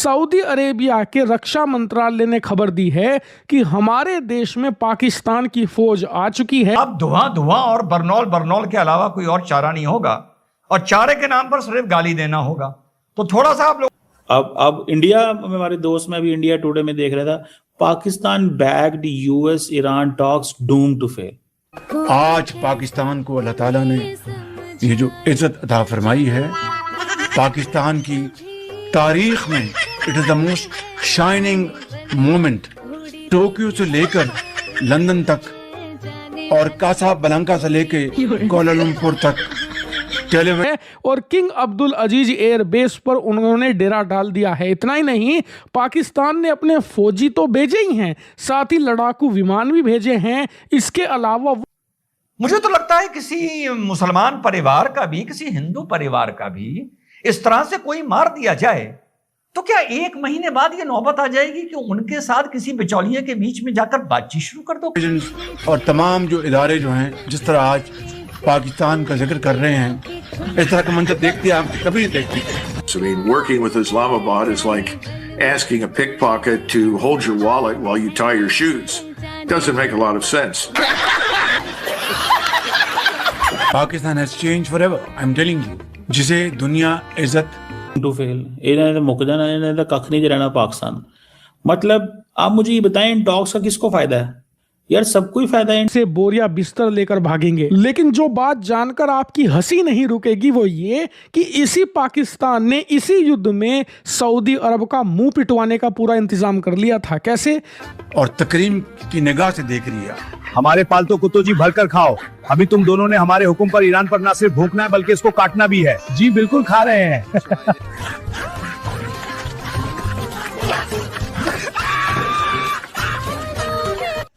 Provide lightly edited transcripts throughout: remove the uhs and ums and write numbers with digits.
Saudi Arabia के रक्षा मंत्रालय ने खबर दी है कि हमारे देश में पाकिस्तान की फौज आ चुकी है। अब धुआं और बरनौल के अलावा कोई और चारा नहीं होगा और चारे के नाम पर सिर्फ गाली देना होगा। तो थोड़ा सा आप लोग अब इंडिया में हमारे दोस्त में अभी इंडिया टुडे में देख रहा था, Pakistan backed US Iran talks doom to fail. आज पाकिस्तान को अल्लाह ताला ने ये जो इज्जत अता फरमाई है, पाकिस्तान की तारीख में it is the most shining moment. Tokyo से लेकर लंदन तक और कासाब्लांका से लेकर कुआलालंपुर तक और किंग अब्दुल अजीज एयर बेस पर उन्होंने डेरा डाल दिया है। इतना ही नहीं, पाकिस्तान ने अपने फौजी तो भेजे ही हैं, साथ ही लड़ाकू विमान भी भेजे हैं। इसके अलावा मुझे तो लगता है किसी मुसलमान परिवार का भी, किसी हिंदू परिवार का भी इस तरह से कोई मार दिया जाए तो क्या 1 महीने बाद ये नौबत आ जाएगी कि उनके साथ किसी बिचौलिए के बीच में जाकर बातचीत शुरू कर दो। और तमाम जो इदारे जो हैं, जिस तरह आज पाकिस्तान का जिक्र कर रहे हैं, इस तरह का मंजर देखते आप कभी नहीं देखते। I mean, working with Islamabad is like asking a pickpocket to hold your wallet while you tie your shoes. Doesn't make a lot of sense. Pakistan has changed forever. I'm telling you. जिसे दुनिया इज्जत to fail, इन्होंने तो मुक जाना, इन्होंने तो कख नहीं रहना पाकिस्तान। मतलब आप मुझे ये बताएं, इन टॉक्स का किसको फायदा है? यार सबको ही फायदा है। से बोरिया बिस्तर लेकर भागेंगे। लेकिन जो बात जानकर आपकी हंसी नहीं रुकेगी वो ये कि इसी पाकिस्तान ने इसी युद्ध में सऊदी अरब का मुंह पिटवाने का पूरा इंतजाम कर लिया था। कैसे? और तकरीम की निगाह से देख रही है। हमारे पालतू कुत्तों जी भरकर खाओ। अभी तुम दोनों ने हमारे हुक्म पर ईरान पर ना सिर्फ भूखना है बल्कि इसको काटना भी है। जी बिल्कुल खा रहे हैं।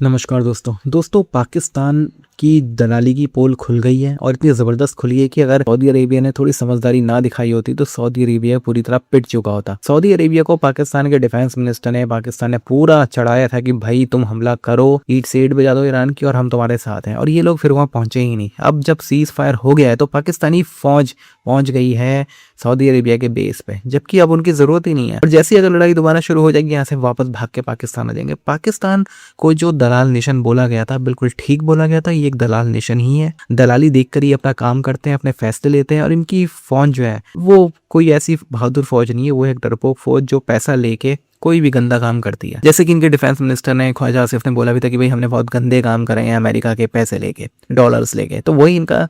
नमस्कार दोस्तों, पाकिस्तान की दलाली की पोल खुल गई है और इतनी ज़बरदस्त खुली है कि अगर सऊदी अरेबिया ने थोड़ी समझदारी ना दिखाई होती तो सऊदी अरेबिया पूरी तरह पिट चुका होता। सऊदी अरेबिया को पाकिस्तान के डिफेंस मिनिस्टर ने, पाकिस्तान ने पूरा चढ़ाया था कि भाई तुम हमला करो, ईट से ईट बजा दो ईरान की और हम तुम्हारे साथ हैं, और ये लोग फिर वहाँ पहुंचे ही नहीं। अब जब सीज फायर हो गया है तो पाकिस्तानी फौज पहुंच गई है सऊदी अरेबिया के बेस पे, जबकि अब उनकी जरूरत ही नहीं है। और जैसी अगर लड़ाई दोबारा शुरू हो जाएगी, यहाँ से वापस भाग के पाकिस्तान आ जाएंगे। पाकिस्तान को जो दलाल नेशन बोला गया था, बिल्कुल ठीक बोला गया था, ये एक दलाल नेशन ही है। दलाली देखकर ही अपना काम करते हैं, अपने फैसले लेते हैं। और इनकी फौज जो है वो कोई ऐसी बहादुर फौज नहीं है, वो एक डरपोक फौज जो पैसा लेके कोई भी गंदा काम करती है। जैसे कि इनके डिफेंस मिनिस्टर ने, ख्वाजा आसिफ ने बोला भी था कि भाई हमने बहुत गंदे काम करे हैं अमेरिका के पैसे लेके, डॉलर्स लेके। तो वही इनका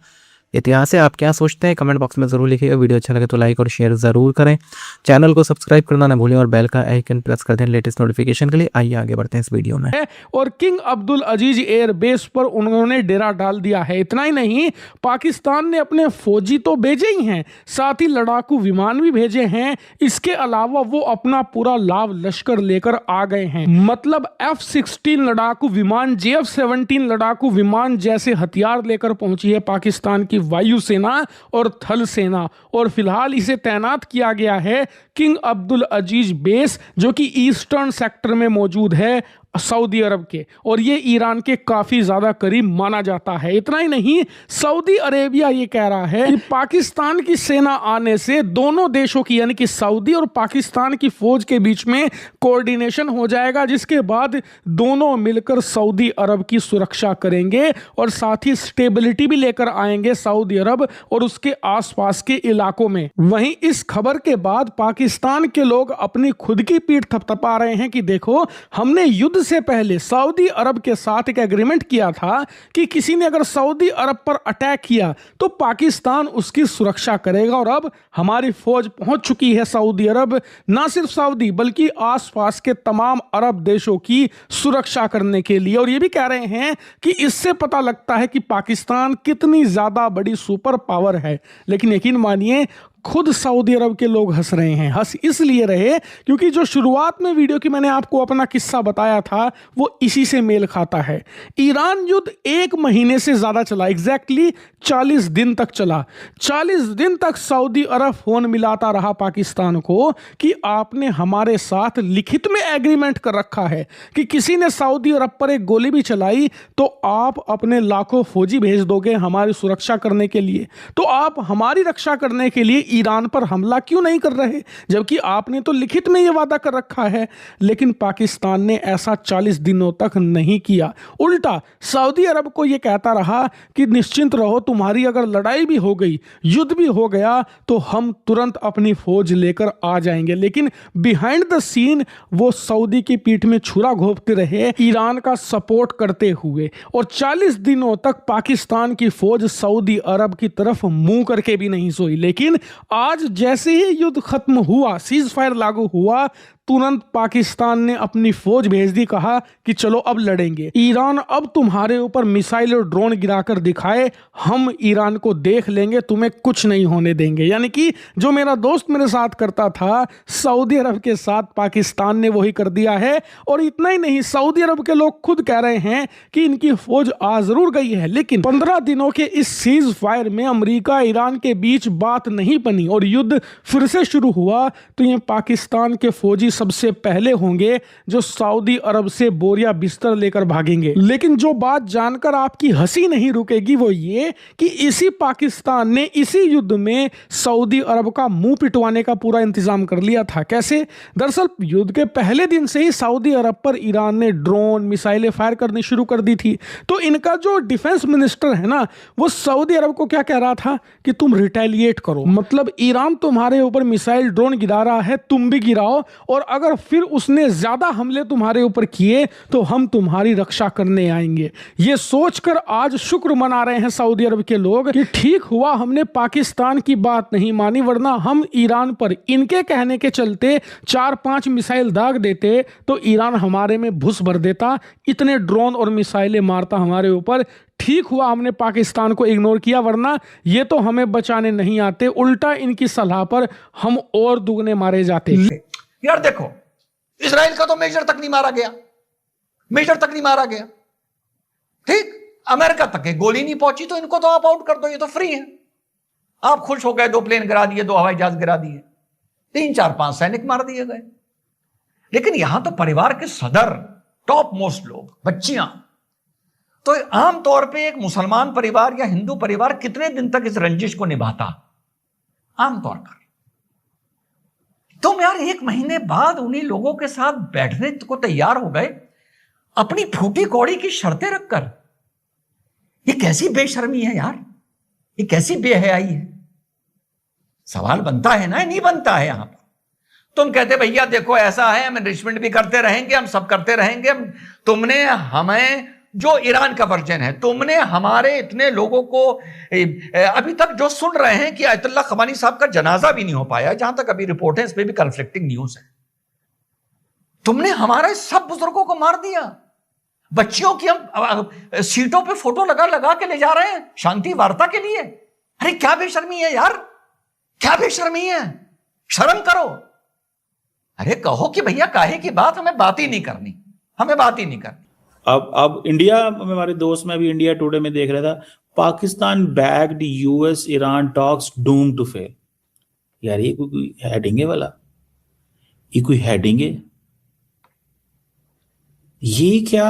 इतिहास है। आप क्या सोचते हैं कमेंट बॉक्स में जरूर लिखिएगा। वीडियो अच्छा लगे तो लाइक और शेयर जरूर करें। चैनल को सब्सक्राइब करना ना भूलें और बेल का आइकन प्रेस कर दें लेटेस्ट नोटिफिकेशन के लिए। आइए आगे बढ़ते हैं इस वीडियो में। और किंग अब्दुल अजीज एयर बेस पर उन्होंने डेरा डाल दिया है। इतना ही नहीं, पाकिस्तान ने अपने फौजी तो भेजे ही हैं, साथ ही लड़ाकू विमान भी भेजे हैं। इसके अलावा वो अपना पूरा लाव लश्कर लेकर आ गए हैं। मतलब F-16 लड़ाकू विमान, JF-17 लड़ाकू विमान जैसे हथियार लेकर पहुंची है पाकिस्तान की वायुसेना और थल सेना। और फिलहाल इसे तैनात किया गया है किंग अब्दुल अजीज बेस, जो कि ईस्टर्न सेक्टर में मौजूद है सऊदी अरब के, और ये ईरान के काफी ज्यादा करीब माना जाता है। इतना ही नहीं, सऊदी अरेबिया ये कह रहा है कि पाकिस्तान की सेना आने से दोनों देशों की, यानी कि सऊदी और पाकिस्तान की फौज के बीच में कोऑर्डिनेशन हो जाएगा, जिसके बाद दोनों मिलकर सऊदी अरब की सुरक्षा करेंगे और साथ ही स्टेबिलिटी भी लेकर आएंगे सऊदी अरब और उसके आसपास के इलाकों में। वहीं इस खबर के बाद पाकिस्तान के लोग अपनी खुद की पीठ थपथपा रहे हैं कि देखो, हमने युद्ध से पहले सऊदी अरब के साथ एक एग्रीमेंट किया था कि किसी ने अगर सऊदी अरब पर अटैक किया तो पाकिस्तान उसकी सुरक्षा करेगा। और अब हमारी फौज पहुंच चुकी है सऊदी अरब, ना सिर्फ सऊदी बल्कि आसपास के तमाम अरब देशों की सुरक्षा करने के लिए। और ये भी कह रहे हैं कि इससे पता लगता है कि पाकिस्तान कितनी ज्यादा बड़ी सुपर पावर है। लेकिन यकीन मानिए, खुद सऊदी अरब के लोग हंस रहे हैं। हंस इसलिए रहे क्योंकि जो शुरुआत में वीडियो की मैंने आपको अपना किस्सा बताया था वो इसी से मेल खाता है। ईरान युद्ध 1 महीने से ज्यादा चला, एग्जैक्टली 40 दिन तक चला। 40 दिन तक सऊदी अरब फोन मिलाता रहा पाकिस्तान को कि आपने हमारे साथ लिखित में एग्रीमेंट कर रखा है कि किसी ने सऊदी अरब पर एक गोली भी चलाई तो आप अपने लाखों फौजी भेज दोगे हमारी सुरक्षा करने के लिए, तो आप हमारी रक्षा करने के लिए ईरान पर हमला क्यों नहीं कर रहे, जबकि आपने तो लिखित में ये वादा कर रखा है। लेकिन पाकिस्तान ने ऐसा 40 दिनों तक नहीं किया। उल्टा सऊदी अरब को ये कहता रहा कि निश्चिंत रहो, तुम्हारी अगर लड़ाई भी हो गई, युद्ध भी हो गया, तो हम तुरंत अपनी फौज लेकर आ जाएंगे। लेकिन बिहाइंड द सीन वो सऊदी की पीठ में छुरा घोंपते रहे, ईरान का सपोर्ट करते हुए, और 40 दिनों तक पाकिस्तान की फौज सऊदी अरब की तरफ मुंह करके भी नहीं सोई। लेकिन आज जैसे ही युद्ध खत्म हुआ, सीज फायर लागू हुआ, तुरंत पाकिस्तान ने अपनी फौज भेज दी, कहा कि चलो अब लड़ेंगे। ईरान अब तुम्हारे ऊपर मिसाइल और ड्रोन गिराकर दिखाए, हम ईरान को देख लेंगे, तुम्हें कुछ नहीं होने देंगे। यानी कि जो मेरा दोस्त मेरे साथ करता था, सऊदी अरब के साथ पाकिस्तान ने वही कर दिया है। और इतना ही नहीं, सऊदी अरब के लोग खुद कह रहे हैं कि इनकी फौज आ जरूर गई है, लेकिन 15 दिनों के इस सीज फायर में अमेरिका ईरान के बीच बात नहीं बनी और युद्ध फिर से शुरू हुआ, तो ये पाकिस्तान के फौजी सबसे पहले होंगे जो सऊदी अरब से बोरिया बिस्तर लेकर भागेंगे। लेकिन जो बात जानकर आपकी हंसी नहीं रुकेगी वो ये कि इसी पाकिस्तान ने इसी युद्ध में सऊदी अरब का मुंह पिटवाने का पूरा इंतजाम कर लिया था। कैसे? दरअसल युद्ध के पहले दिन से ही सऊदी अरब पर ईरान ने ड्रोन मिसाइलें फायर करनी शुरू कर दी थी। तो इनका जो डिफेंस मिनिस्टर है ना, वो सऊदी अरब को क्या कह रहा था कि तुम रिटेलिएट करो, मतलब ईरान तुम्हारे ऊपर मिसाइल ड्रोन गिरा रहा है, तुम भी गिराओ, और अगर फिर उसने ज्यादा हमले तुम्हारे ऊपर किए तो हम तुम्हारी रक्षा करने आएंगे। ये सोचकर आज शुक्र मना रहे हैं सऊदी अरब के लोग कि ठीक हुआ हमने पाकिस्तान की बात नहीं मानी, वरना हम ईरान पर इनके कहने के चलते 4-5 मिसाइल दाग देते तो ईरान हमारे में घुस भर देता, इतने ड्रोन और मिसाइलें मारता हमारे ऊपर। ठीक हुआ हमने पाकिस्तान को इग्नोर किया, वरना ये तो हमें बचाने नहीं आते, उल्टा इनकी सलाह पर हम और दुगने मारे जाते। यार देखो, इजराइल का तो मेजर तक नहीं मारा गया, मेजर तक नहीं मारा गया, ठीक, अमेरिका तक गोली नहीं पहुंची, तो इनको तो आप आउट कर दो, ये तो फ्री है। आप खुश हो गए, 2 प्लेन गिरा दिए, 2 हवाई जहाज गिरा दिए, 3-4-5 सैनिक मार दिए गए। लेकिन यहां तो परिवार के सदर, टॉप मोस्ट लोग, बच्चियां, तो आमतौर पे एक मुसलमान परिवार या हिंदू परिवार कितने दिन तक इस रंजिश को निभाता? आमतौर पर तुम यार 1 महीने बाद उन्हीं लोगों के साथ बैठने को तैयार हो गए, अपनी फूटी कौड़ी की शर्तें रखकर। ये कैसी बेशर्मी है यार, ये कैसी बेहयाई है? सवाल बनता है ना, नहीं बनता है? यहां पर तुम कहते भैया देखो ऐसा है, हम एनरिचमेंट भी करते रहेंगे, हम सब करते रहेंगे, तुमने हमें, जो ईरान का वर्जन है, तुमने हमारे इतने लोगों को, अभी तक जो सुन रहे हैं कि आयतुल्लाह खमानी साहब का जनाजा भी नहीं हो पाया, जहां तक अभी रिपोर्ट है, इस पे भी कन्फ्लिक्टिंग न्यूज है। तुमने हमारे सब बुजुर्गों को मार दिया, बच्चियों की हम सीटों पे फोटो लगा लगा के ले जा रहे हैं शांति वार्ता के लिए। अरे क्या बेशर्मी है यार, क्या बेशर्मी है, शर्म करो। अरे कहो कि भैया काहे की बात, हमें बात ही नहीं करनी, हमें बात ही नहीं करनी। अब इंडिया में, हमारे दोस्त में अभी इंडिया टुडे में देख रहा था, Pakistan backed US Iran talks doom to fail. यार ये कोई हेडिंग है वाला, ये कोई हेडिंग है? ये क्या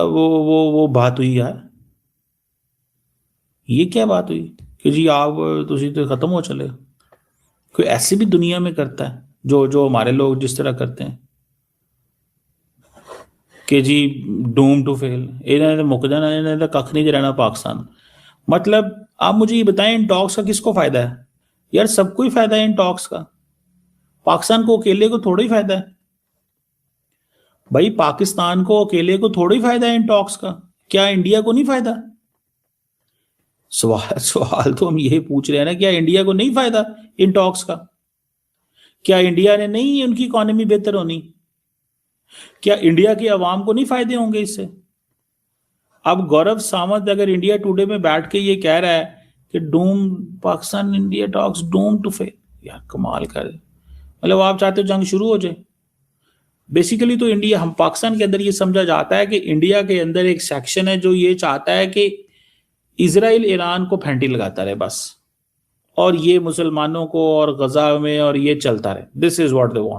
वो बात हुई यार? ये क्या बात हुई कि जी आप तुसी तो खत्म हो चले? कोई ऐसी भी दुनिया में करता है जो हमारे लोग जिस तरह करते हैं कि जी डूम टू फेल, इन्होंने तो मुक जाना, इन्होंने तो कख नहीं रहना पाकिस्तान। मतलब आप मुझे ये बताएं, इन टॉक्स का किसको फायदा है? यार सबको ही फायदा है इन टॉक्स का, पाकिस्तान को अकेले को थोड़ा ही फायदा है भाई, पाकिस्तान को अकेले को थोड़ा ही फायदा है इन टॉक्स का, क्या इंडिया को नहीं फायदा? सवाल तो हम यही पूछ रहे हैं ना, क्या इंडिया को नहीं फायदा इन टॉक्स का? क्या इंडिया ने नहीं उनकी इकोनॉमी बेहतर होनी? क्या इंडिया की आवाम को नहीं फायदे होंगे इससे? अब गौरव सावंत अगर इंडिया टुडे में बैठ के ये कह रहा है कि doom Pakistan India talks doom to fail, यार कमाल कर, मतलब आप चाहते हो जंग शुरू हो जाए? बेसिकली तो इंडिया, हम पाकिस्तान के अंदर ये समझा जाता है कि इंडिया के अंदर एक सेक्शन है जो ये चाहता है कि इजराइल ईरान को फेंटी लगाता रहे बस, और ये मुसलमानों को और गजा में और ये चलता रहे। This is what they want.